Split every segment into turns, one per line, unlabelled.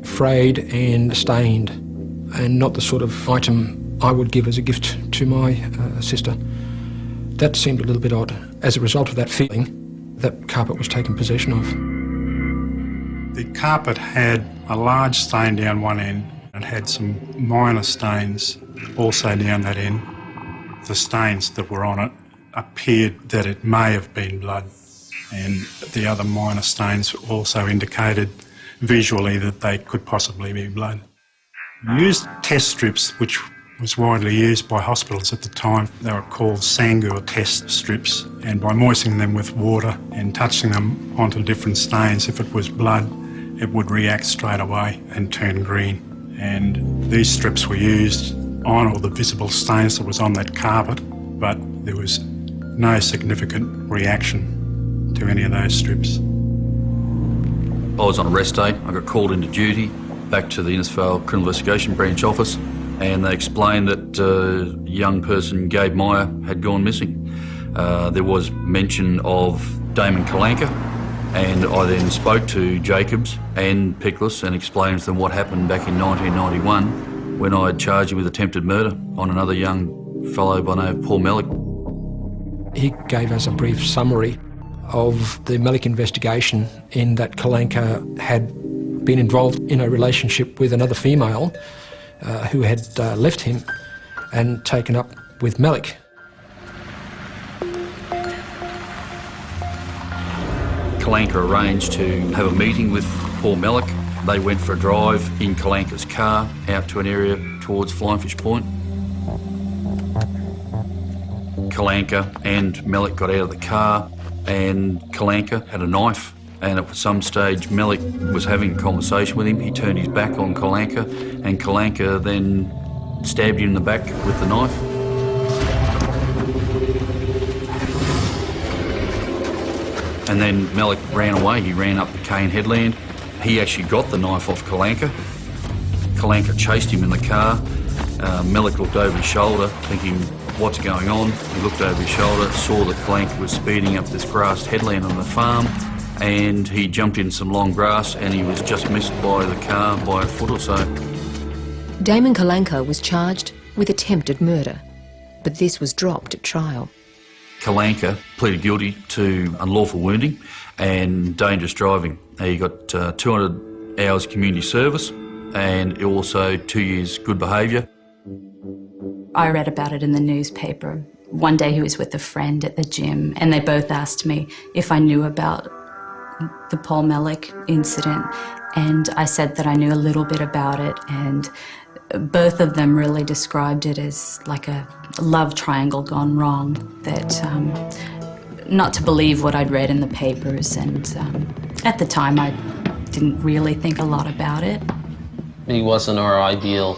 frayed and stained, and not the sort of item I would give as a gift to my sister. That seemed a little bit odd. As a result of that feeling, that carpet was taken possession of.
The carpet had a large stain down one end. It had some minor stains also down that end. The stains that were on it appeared that it may have been blood, and the other minor stains also indicated visually that they could possibly be blood. We used test strips, which was widely used by hospitals at the time. They were called Sangur test strips, and by moistening them with water and touching them onto different stains, if it was blood, it would react straight away and turn green. And these strips were used on all the visible stains that was on that carpet, but there was no significant reaction to any of those strips.
I was on a rest day. I got called into duty back to the Innisfail Criminal Investigation Branch office, and they explained that a young person, Gabe Meyer, had gone missing. There was mention of Damon Calanca, and I then spoke to Jacobs and Pickles and explained to them what happened back in 1991 when I had charged him with attempted murder on another young fellow by the name of Paul Mellick.
He gave us a brief summary of the Mellick investigation, in that Calanca had been involved in a relationship with another female who had left him and taken up with Mellick.
Calanca arranged to have a meeting with Paul Mellick. They went for a drive in Calanca's car out to an area towards Flying Fish Point. Calanca and Mellick got out of the car, and Calanca had a knife, and at some stage Mellick was having a conversation with him. He turned his back on Calanca, and Calanca then stabbed him in the back with the knife. And then Mellick ran away. He ran up the Cane headland. He actually got the knife off Calanca. Calanca chased him in the car. Mellick looked over his shoulder, thinking, what's going on? He looked over his shoulder, saw that Calanca was speeding up this grassed headland on the farm, and he jumped in some long grass, and he was just missed by the car by a foot or so.
Damon Calanca was charged with attempted murder, but this was dropped at trial.
Calanca pleaded guilty to unlawful wounding and dangerous driving. He got 200 hours community service and also 2 years good behaviour.
I read about it in the newspaper. One day he was with a friend at the gym, and they both asked me if I knew about the Paul Mellick incident, and I said that I knew a little bit about it, and both of them really described it as like a love triangle gone wrong, that not to believe what I'd read in the papers, and at the time I didn't really think a lot about it.
He wasn't our ideal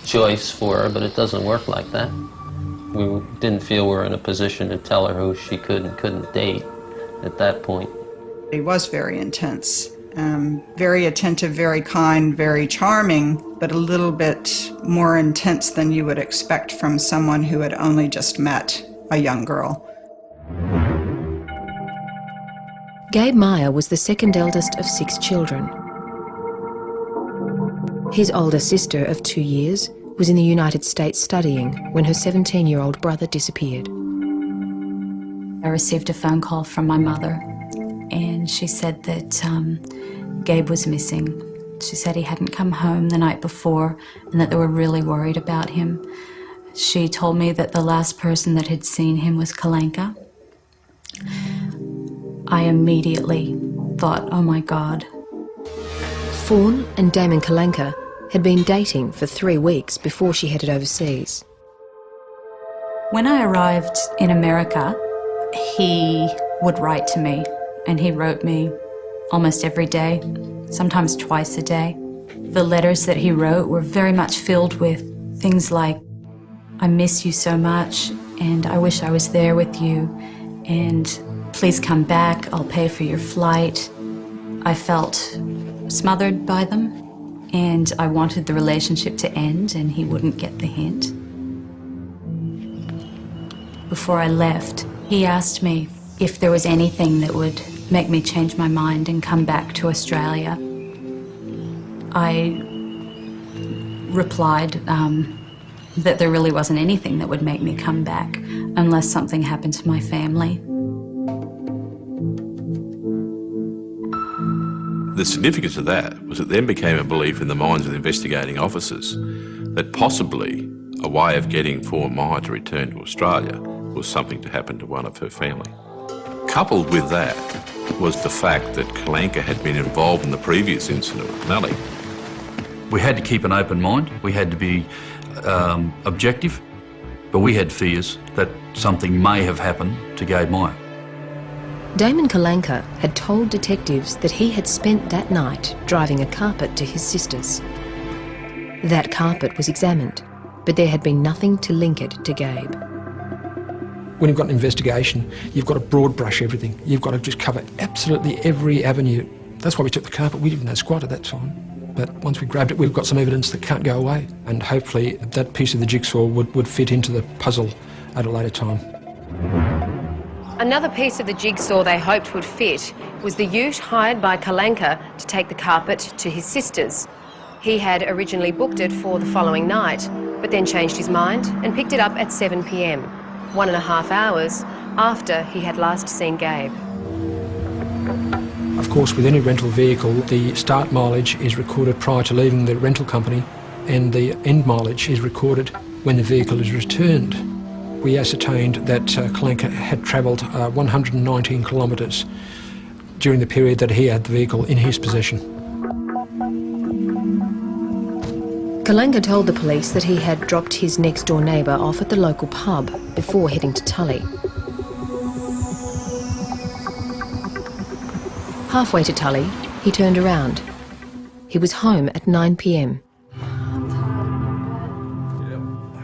choice for her, but it doesn't work like that. We didn't feel we were in a position to tell her who she could and couldn't date at that point.
He was very intense, very attentive, very kind, very charming, but a little bit more intense than you would expect from someone who had only just met a young girl.
Gabe Meyer was the second eldest of 6 children. His older sister of 2 years was in the United States studying when her 17-year-old brother disappeared.
I received a phone call from my mother, and she said that Gabe was missing. She said he hadn't come home the night before and that they were really worried about him. She told me that the last person that had seen him was Calanca. I immediately thought, oh my God.
Fawn and Damon Calanca had been dating for 3 weeks before she headed overseas.
When I arrived in America, he would write to me, and he wrote me almost every day, sometimes twice a day. The letters that he wrote were very much filled with things like, I miss you so much, and I wish I was there with you, and please come back, I'll pay for your flight. I felt smothered by them, and I wanted the relationship to end, and he wouldn't get the hint. Before I left, he asked me if there was anything that would make me change my mind and come back to Australia. I replied that there really wasn't anything that would make me come back unless something happened to my family.
The significance of that was it then became a belief in the minds of the investigating officers that possibly a way of getting Fawn Meyer to return to Australia was something to happen to one of her family. Coupled with that was the fact that Calanca had been involved in the previous incident with Nellie.
We had to keep an open mind, we had to be objective, but we had fears that something may have happened to Gabe Meyer.
Damon Calanca had told detectives that he had spent that night driving a carpet to his sister's. That carpet was examined, but there had been nothing to link it to Gabe.
When you've got an investigation, you've got to broad brush everything. You've got to just cover absolutely every avenue. That's why we took the carpet. We didn't know squat at that time. But once we grabbed it, we've got some evidence that can't go away. And hopefully that piece of the jigsaw would fit into the puzzle at a later time.
Another piece of the jigsaw they hoped would fit was the ute hired by Calanca to take the carpet to his sister's. He had originally booked it for the following night, but then changed his mind and picked it up at 7 p.m, 1.5 hours after he had last seen Gabe.
Of course, with any rental vehicle, the start mileage is recorded prior to leaving the rental company, and the end mileage is recorded when the vehicle is returned. We ascertained that Calanca had travelled 119 kilometres during the period that he had the vehicle in his possession.
Calanca told the police that he had dropped his next-door neighbour off at the local pub before heading to Tully. Halfway to Tully, he turned around. He was home at 9 p.m.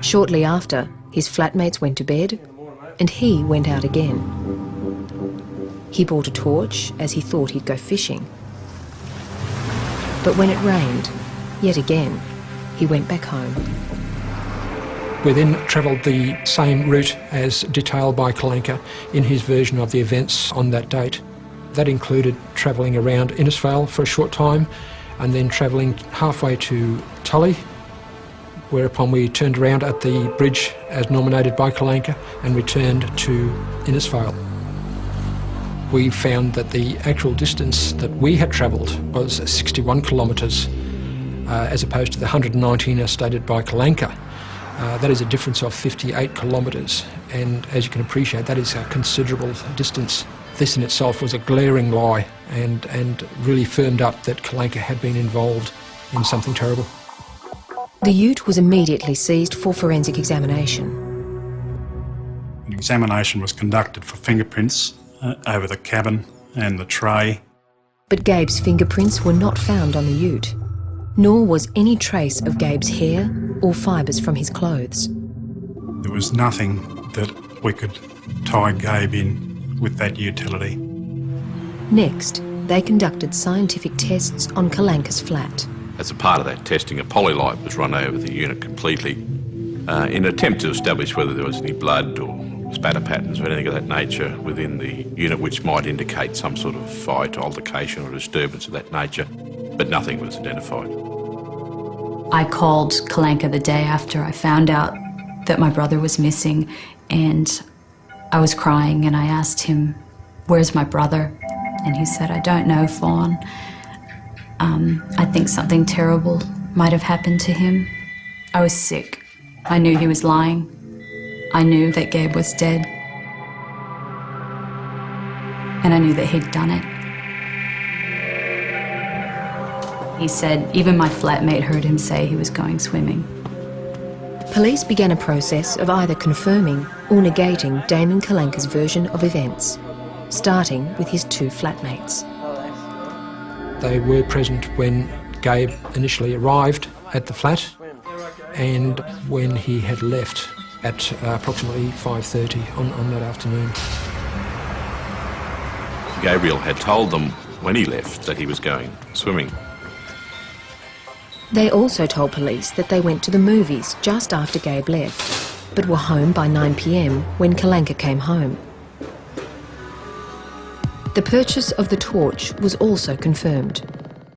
Shortly after, his flatmates went to bed and he went out again. He bought a torch as he thought he'd go fishing. But when it rained, yet again, he went back home.
We then travelled the same route as detailed by Calanca in his version of the events on that date. That included travelling around Innisfail for a short time and then travelling halfway to Tully, whereupon we turned around at the bridge as nominated by Calanca and returned to Innisfail. We found that the actual distance that we had travelled was 61 kilometres as opposed to the 119 as stated by Calanca. That is a difference of 58 kilometres, and as you can appreciate, that is a considerable distance. This in itself was a glaring lie and really firmed up that Calanca had been involved in something terrible.
The ute was immediately seized for forensic examination.
An examination was conducted for fingerprints over the cabin and the tray.
But Gabe's fingerprints were not found on the ute, nor was any trace of Gabe's hair or fibres from his clothes.
There was nothing that we could tie Gabe in with that utility.
Next, they conducted scientific tests on Calanca's flat.
As a part of that testing, a polylight was run over the unit completely in an attempt to establish whether there was any blood or spatter patterns or anything of that nature within the unit which might indicate some sort of fight, altercation or disturbance of that nature, but nothing was identified.
I called Calanca the day after I found out that my brother was missing, and I was crying and I asked him, "Where's my brother?" And he said, "I don't know, Fawn. I think something terrible might have happened to him." I was sick. I knew he was lying. I knew that Gabe was dead. And I knew that he'd done it. He said even my flatmate heard him say he was going swimming.
Police began a process of either confirming or negating Damon Calanca's version of events, starting with his two flatmates.
They were present when Gabe initially arrived at the flat and when he had left at approximately 5:30 on that afternoon.
Gabriel had told them when he left that he was going swimming.
They also told police that they went to the movies just after Gabe left, but were home by 9 p.m. when Calanca came home. The purchase of the torch was also confirmed.